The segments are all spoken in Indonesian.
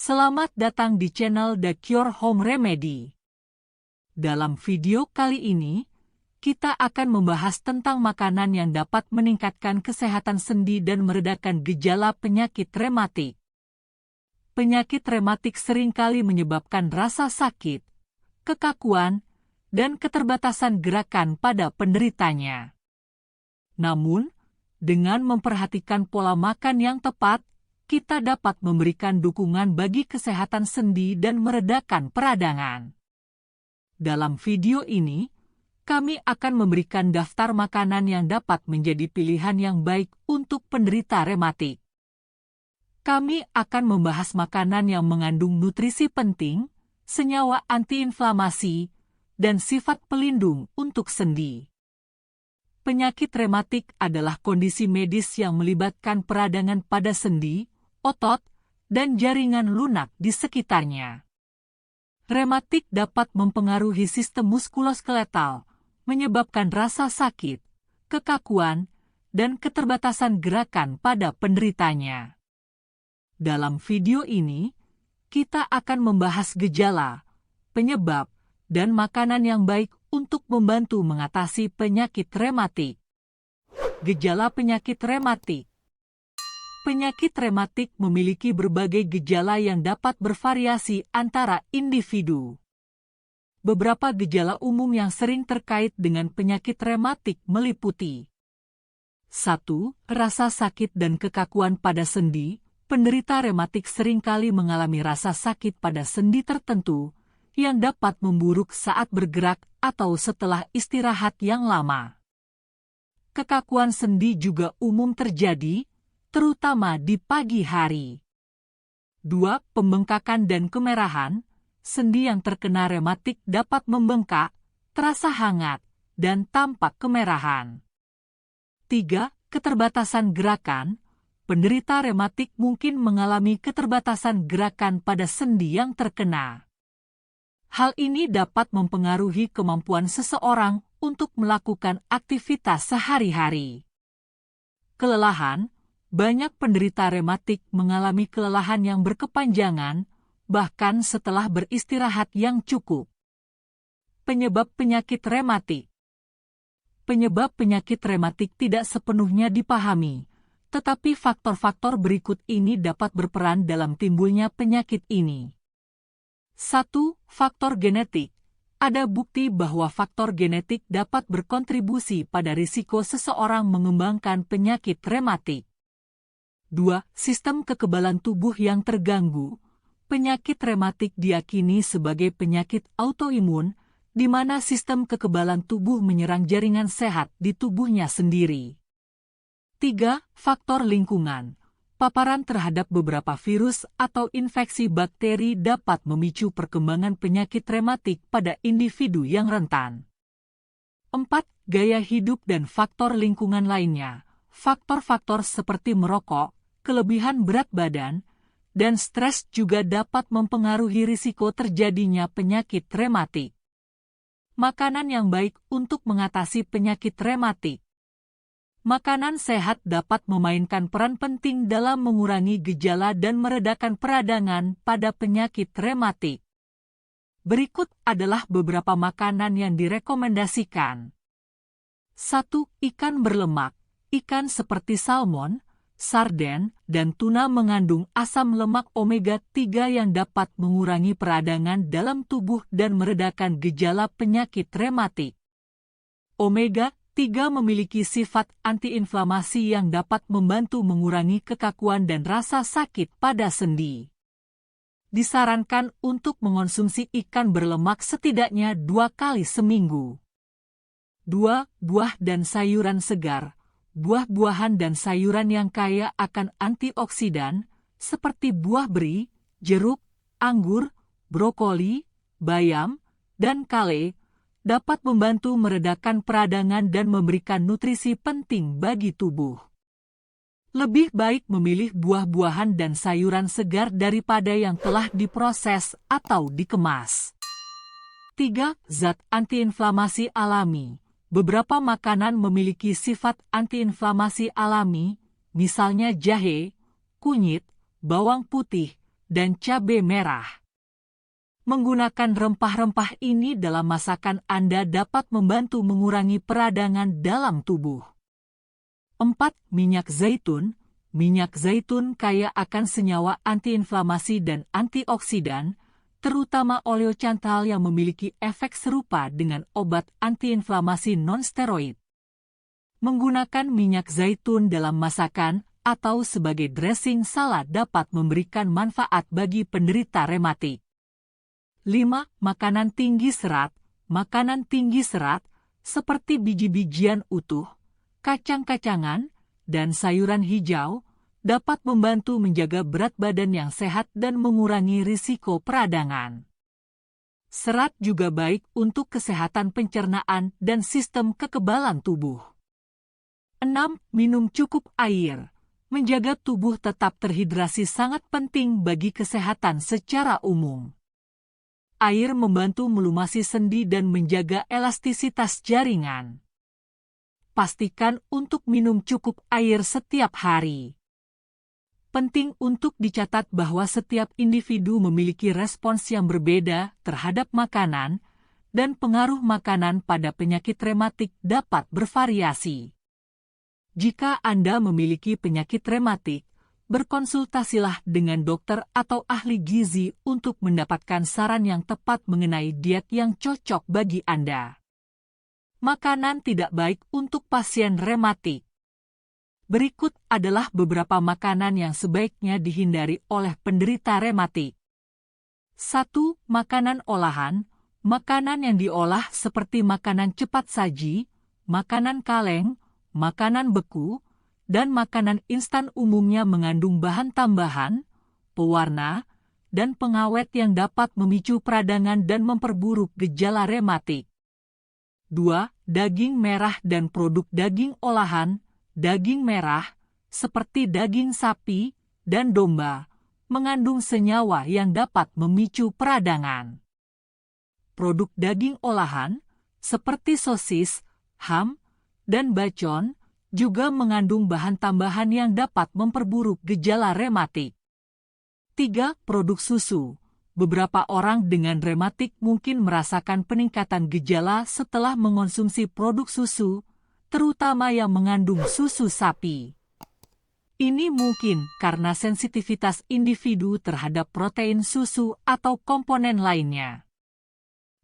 Selamat datang di channel The Cure Home Remedy. Dalam video kali ini, kita akan membahas tentang makanan yang dapat meningkatkan kesehatan sendi dan meredakan gejala penyakit rematik. Penyakit rematik seringkali menyebabkan rasa sakit, kekakuan, dan keterbatasan gerakan pada penderitanya. Namun, dengan memperhatikan pola makan yang tepat, kita dapat memberikan dukungan bagi kesehatan sendi dan meredakan peradangan. Dalam video ini, kami akan memberikan daftar makanan yang dapat menjadi pilihan yang baik untuk penderita rematik. Kami akan membahas makanan yang mengandung nutrisi penting, senyawa antiinflamasi, dan sifat pelindung untuk sendi. Penyakit rematik adalah kondisi medis yang melibatkan peradangan pada sendi, otot, dan jaringan lunak di sekitarnya. Rematik dapat mempengaruhi sistem muskuloskeletal, menyebabkan rasa sakit, kekakuan, dan keterbatasan gerakan pada penderitanya. Dalam video ini, kita akan membahas gejala, penyebab, dan makanan yang baik untuk membantu mengatasi penyakit rematik. Gejala penyakit rematik. Penyakit rematik memiliki berbagai gejala yang dapat bervariasi antara individu. Beberapa gejala umum yang sering terkait dengan penyakit rematik meliputi 1. Rasa sakit dan kekakuan pada sendi. Penderita rematik seringkali mengalami rasa sakit pada sendi tertentu yang dapat memburuk saat bergerak atau setelah istirahat yang lama. Kekakuan sendi juga umum terjadi, terutama di pagi hari. 2. Pembengkakan dan kemerahan. Sendi yang terkena rematik dapat membengkak, terasa hangat, dan tampak kemerahan. 3. Keterbatasan gerakan. Penderita rematik mungkin mengalami keterbatasan gerakan pada sendi yang terkena. Hal ini dapat mempengaruhi kemampuan seseorang untuk melakukan aktivitas sehari-hari. Kelelahan. Banyak penderita rematik mengalami kelelahan yang berkepanjangan, bahkan setelah beristirahat yang cukup. Penyebab penyakit rematik. Penyebab penyakit rematik tidak sepenuhnya dipahami, tetapi faktor-faktor berikut ini dapat berperan dalam timbulnya penyakit ini. 1. Faktor genetik. Ada bukti bahwa faktor genetik dapat berkontribusi pada risiko seseorang mengembangkan penyakit rematik. 2. Sistem kekebalan tubuh yang terganggu. Penyakit rematik diyakini sebagai penyakit autoimun, di mana sistem kekebalan tubuh menyerang jaringan sehat di tubuhnya sendiri. 3. Faktor lingkungan. Paparan terhadap beberapa virus atau infeksi bakteri dapat memicu perkembangan penyakit rematik pada individu yang rentan. 4. Gaya hidup dan faktor lingkungan lainnya. Faktor-faktor seperti merokok, kelebihan berat badan, dan stres juga dapat mempengaruhi risiko terjadinya penyakit rematik. Makanan yang baik untuk mengatasi penyakit rematik. Makanan sehat dapat memainkan peran penting dalam mengurangi gejala dan meredakan peradangan pada penyakit rematik. Berikut adalah beberapa makanan yang direkomendasikan. 1. Ikan berlemak. Ikan seperti salmon, sarden, dan tuna mengandung asam lemak omega-3 yang dapat mengurangi peradangan dalam tubuh dan meredakan gejala penyakit rematik. Omega-3 memiliki sifat antiinflamasi yang dapat membantu mengurangi kekakuan dan rasa sakit pada sendi. Disarankan untuk mengonsumsi ikan berlemak setidaknya 2 kali seminggu. 2. Buah dan sayuran segar. Buah-buahan dan sayuran yang kaya akan antioksidan, seperti buah beri, jeruk, anggur, brokoli, bayam, dan kale, dapat membantu meredakan peradangan dan memberikan nutrisi penting bagi tubuh. Lebih baik memilih buah-buahan dan sayuran segar daripada yang telah diproses atau dikemas. 3. Zat antiinflamasi alami. Beberapa makanan memiliki sifat antiinflamasi alami, misalnya jahe, kunyit, bawang putih, dan cabai merah. Menggunakan rempah-rempah ini dalam masakan Anda dapat membantu mengurangi peradangan dalam tubuh. 4. Minyak zaitun. Minyak zaitun kaya akan senyawa antiinflamasi dan antioksidan, terutama oleocantal yang memiliki efek serupa dengan obat antiinflamasi non-steroid. Menggunakan minyak zaitun dalam masakan atau sebagai dressing salad dapat memberikan manfaat bagi penderita rematik. 5. Makanan tinggi serat. Makanan tinggi serat, seperti biji-bijian utuh, kacang-kacangan, dan sayuran hijau, dapat membantu menjaga berat badan yang sehat dan mengurangi risiko peradangan. Serat juga baik untuk kesehatan pencernaan dan sistem kekebalan tubuh. 6. Minum cukup air. Menjaga tubuh tetap terhidrasi sangat penting bagi kesehatan secara umum. Air membantu melumasi sendi dan menjaga elastisitas jaringan. Pastikan untuk minum cukup air setiap hari. Penting untuk dicatat bahwa setiap individu memiliki respons yang berbeda terhadap makanan, dan pengaruh makanan pada penyakit rematik dapat bervariasi. Jika Anda memiliki penyakit rematik, berkonsultasilah dengan dokter atau ahli gizi untuk mendapatkan saran yang tepat mengenai diet yang cocok bagi Anda. Makanan tidak baik untuk pasien rematik. Berikut adalah beberapa makanan yang sebaiknya dihindari oleh penderita rematik. 1. Makanan olahan. Makanan yang diolah seperti makanan cepat saji, makanan kaleng, makanan beku, dan makanan instan umumnya mengandung bahan tambahan, pewarna, dan pengawet yang dapat memicu peradangan dan memperburuk gejala rematik. 2. Daging merah dan produk daging olahan. Daging merah, seperti daging sapi dan domba, mengandung senyawa yang dapat memicu peradangan. Produk daging olahan, seperti sosis, ham, dan bacon, juga mengandung bahan tambahan yang dapat memperburuk gejala rematik. 3. Produk susu. Beberapa orang dengan rematik mungkin merasakan peningkatan gejala setelah mengonsumsi produk susu, terutama yang mengandung susu sapi. Ini mungkin karena sensitivitas individu terhadap protein susu atau komponen lainnya.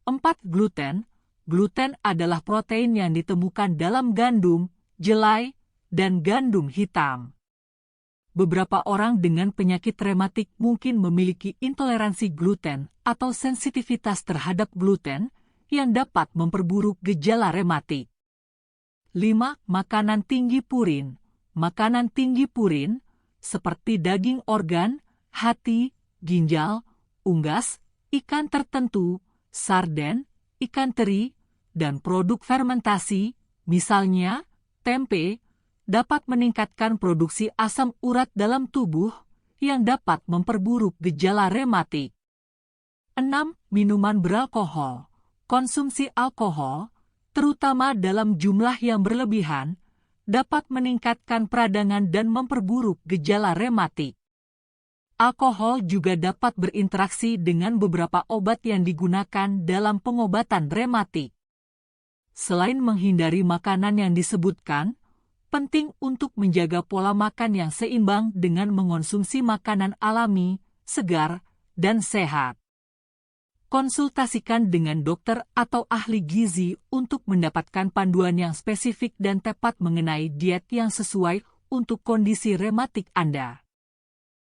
4. Gluten. Gluten adalah protein yang ditemukan dalam gandum, jelai, dan gandum hitam. Beberapa orang dengan penyakit rematik mungkin memiliki intoleransi gluten atau sensitivitas terhadap gluten yang dapat memperburuk gejala rematik. 5. Makanan tinggi purin. Makanan tinggi purin, seperti daging organ, hati, ginjal, unggas, ikan tertentu, sarden, ikan teri, dan produk fermentasi, misalnya tempe, dapat meningkatkan produksi asam urat dalam tubuh yang dapat memperburuk gejala rematik. 6. Minuman beralkohol. Konsumsi alkohol, terutama dalam jumlah yang berlebihan, dapat meningkatkan peradangan dan memperburuk gejala rematik. Alkohol juga dapat berinteraksi dengan beberapa obat yang digunakan dalam pengobatan rematik. Selain menghindari makanan yang disebutkan, penting untuk menjaga pola makan yang seimbang dengan mengonsumsi makanan alami, segar, dan sehat. Konsultasikan dengan dokter atau ahli gizi untuk mendapatkan panduan yang spesifik dan tepat mengenai diet yang sesuai untuk kondisi rematik Anda.